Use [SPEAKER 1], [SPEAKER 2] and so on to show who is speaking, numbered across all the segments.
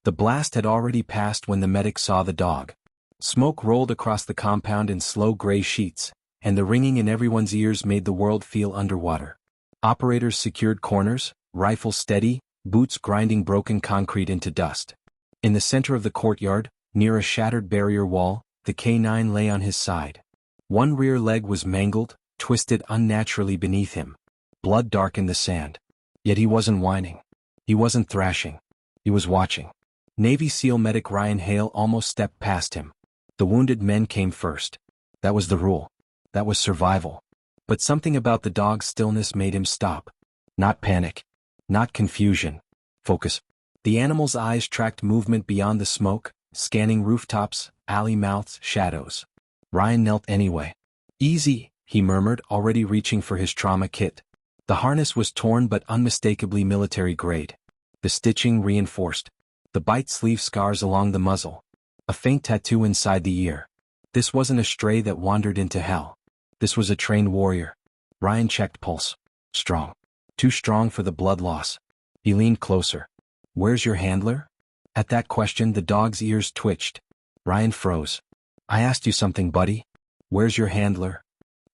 [SPEAKER 1] The blast had already passed when the medic saw the dog. Smoke rolled across the compound in slow gray sheets, and the ringing in everyone's ears made the world feel underwater. Operators secured corners, rifles steady, boots grinding broken concrete into dust. In the center of the courtyard, near a shattered barrier wall, the K9 lay on his side. One rear leg was mangled, twisted unnaturally beneath him. Blood darkened the sand. Yet he wasn't whining. He wasn't thrashing. He was watching. Navy SEAL medic Ryan Hale almost stepped past him. The wounded men came first. That was the rule. That was survival. But something about the dog's stillness made him stop. Not panic. Not confusion. Focus. The animal's eyes tracked movement beyond the smoke, scanning rooftops, alley mouths, shadows. Ryan knelt anyway. Easy, he murmured, already reaching for his trauma kit. The harness was torn but unmistakably military grade. The stitching reinforced. The bite sleeve scars along the muzzle. A faint tattoo inside the ear. This wasn't a stray that wandered into hell. This was a trained warrior. Ryan checked pulse. Strong. Too strong for the blood loss. He leaned closer. Where's your handler? At that question the dog's ears twitched. Ryan froze. I asked you something, buddy. Where's your handler?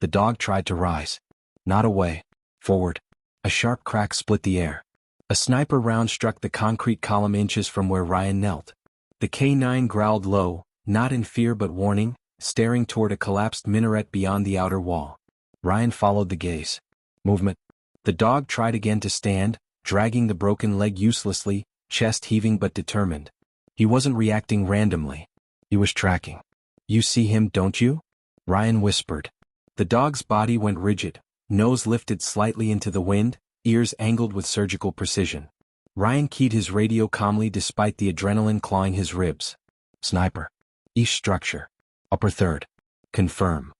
[SPEAKER 1] The dog tried to rise. Not away. Forward. A sharp crack split the air. A sniper round struck the concrete column inches from where Ryan knelt. The K9 growled low, not in fear but warning, staring toward a collapsed minaret beyond the outer wall. Ryan followed the gaze. Movement. The dog tried again to stand, dragging the broken leg uselessly, chest heaving but determined. He wasn't reacting randomly. He was tracking. You see him, don't you? Ryan whispered. The dog's body went rigid, nose lifted slightly into the wind, ears angled with surgical precision. Ryan keyed his radio calmly despite the adrenaline clawing his ribs. Sniper. East structure. Upper third. Confirm.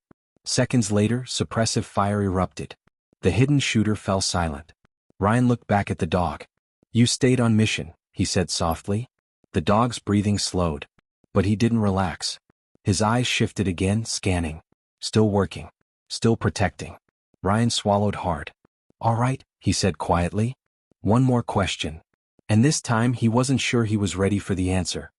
[SPEAKER 1] Seconds later, suppressive fire erupted. The hidden shooter fell silent. Ryan looked back at the dog. You stayed on mission, he said softly. The dog's breathing slowed. But he didn't relax. His eyes shifted again, scanning. Still working. Still protecting. Ryan swallowed hard. All right, he said quietly. One more question. And this time he wasn't sure he was ready for the answer.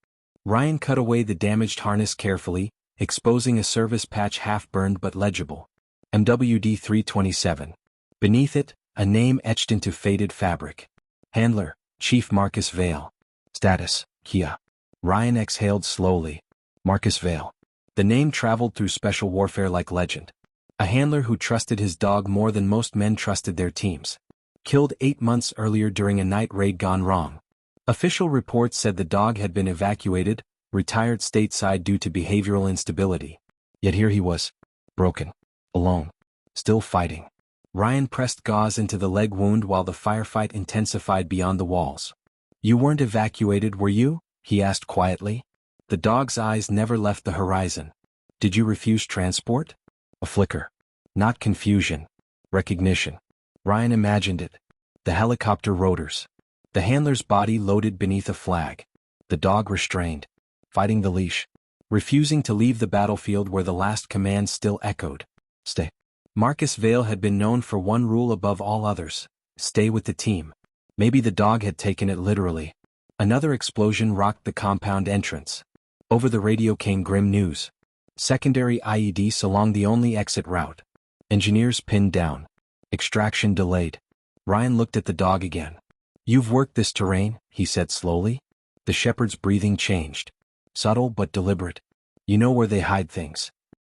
[SPEAKER 1] Ryan cut away the damaged harness carefully, exposing a service patch half-burned but legible. MWD 327. Beneath it, a name etched into faded fabric. Handler, Chief Marcus Vale. Status, Kia. Ryan exhaled slowly. Marcus Vale. The name traveled through special warfare like legend. A handler who trusted his dog more than most men trusted their teams. Killed 8 months earlier during a night raid gone wrong. Official reports said the dog had been evacuated, retired stateside due to behavioral instability. Yet here he was. Broken. Alone. Still fighting. Ryan pressed gauze into the leg wound while the firefight intensified beyond the walls. You weren't evacuated, were you? He asked quietly. The dog's eyes never left the horizon. Did you refuse transport? A flicker. Not confusion. Recognition. Ryan imagined it. The helicopter rotors. The handler's body loaded beneath a flag. The dog restrained. Fighting the leash. Refusing to leave the battlefield where the last command still echoed. Stay. Marcus Vale had been known for one rule above all others. Stay with the team. Maybe the dog had taken it literally. Another explosion rocked the compound entrance. Over the radio came grim news. Secondary IEDs along the only exit route. Engineers pinned down. Extraction delayed. Ryan looked at the dog again. You've worked this terrain, he said slowly. The shepherd's breathing changed. Subtle but deliberate. You know where they hide things.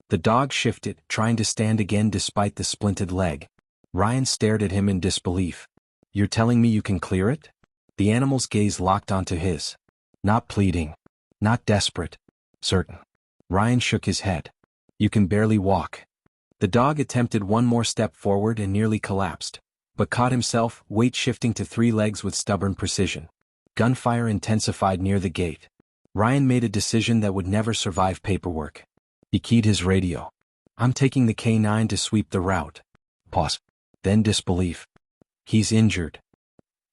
[SPEAKER 1] The dog shifted, trying to stand again despite the splinted leg. Ryan stared at him in disbelief. You're telling me you can clear it? The animal's gaze locked onto his. Not pleading. Not desperate. Certain. Ryan shook his head. You can barely walk. The dog attempted one more step forward and nearly collapsed, but caught himself, weight shifting to 3 legs with stubborn precision. Gunfire intensified near the gate. Ryan made a decision that would never survive paperwork. He keyed his radio. I'm taking the K9 to sweep the route. Pause. Then disbelief. He's injured.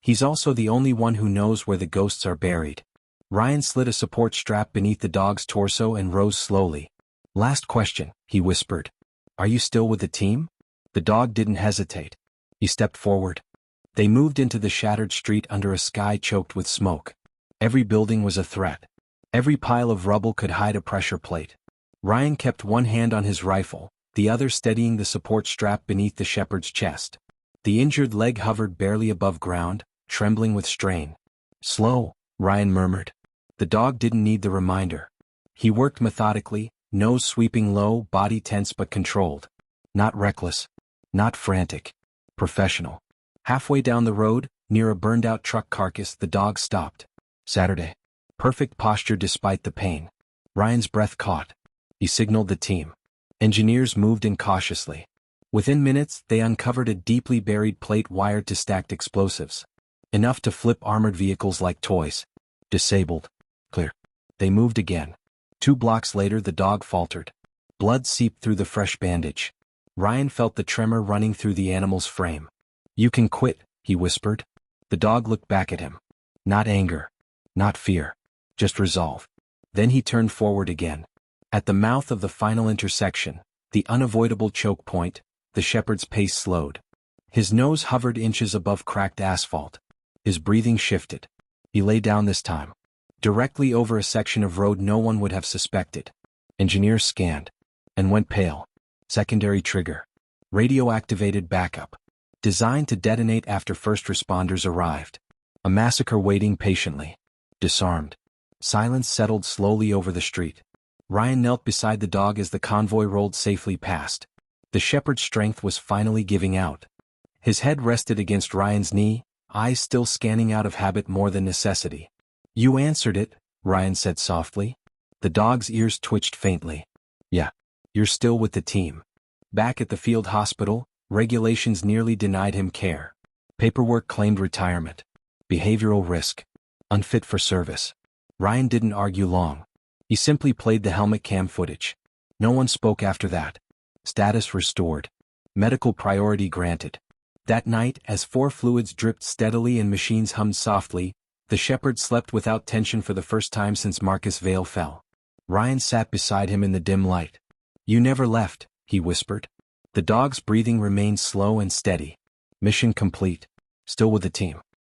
[SPEAKER 1] He's also the only one who knows where the ghosts are buried. Ryan slid a support strap beneath the dog's torso and rose slowly. Last question, he whispered. Are you still with the team? The dog didn't hesitate. He stepped forward. They moved into the shattered street under a sky choked with smoke. Every building was a threat. Every pile of rubble could hide a pressure plate. Ryan kept one hand on his rifle, the other steadying the support strap beneath the shepherd's chest. The injured leg hovered barely above ground, trembling with strain. "Slow," Ryan murmured. The dog didn't need the reminder. He worked methodically, nose sweeping low, body tense but controlled. Not reckless. Not frantic. Professional. Halfway down the road, near a burned-out truck carcass, the dog stopped. Saturday. Perfect posture despite the pain. Ryan's breath caught. He signaled the team. Engineers moved in cautiously. Within minutes, they uncovered a deeply buried plate wired to stacked explosives. Enough to flip armored vehicles like toys. Disabled. Clear. They moved again. 2 blocks later, the dog faltered. Blood seeped through the fresh bandage. Ryan felt the tremor running through the animal's frame. "You can quit," he whispered. The dog looked back at him. Not anger. Not fear. Just resolve. Then he turned forward again. At the mouth of the final intersection, the unavoidable choke point, the shepherd's pace slowed. His nose hovered inches above cracked asphalt. His breathing shifted. He lay down this time. Directly over a section of road no one would have suspected. Engineers scanned. And went pale. Secondary trigger. Radio-activated backup. Designed to detonate after first responders arrived. A massacre waiting patiently. Disarmed. Silence settled slowly over the street. Ryan knelt beside the dog as the convoy rolled safely past. The shepherd's strength was finally giving out. His head rested against Ryan's knee, eyes still scanning out of habit more than necessity. "You answered it," Ryan said softly. The dog's ears twitched faintly. "Yeah. You're still with the team." Back at the field hospital, regulations nearly denied him care. Paperwork claimed retirement. Behavioral risk. Unfit for service. Ryan didn't argue long. He simply played the helmet cam footage. No one spoke after that. Status restored. Medical priority granted. That night, as 4 fluids dripped steadily and machines hummed softly, the shepherd slept without tension for the first time since Marcus Vale fell. Ryan sat beside him in the dim light. "You never left," he whispered. The dog's breathing remained slow and steady. Mission complete. Still with the team.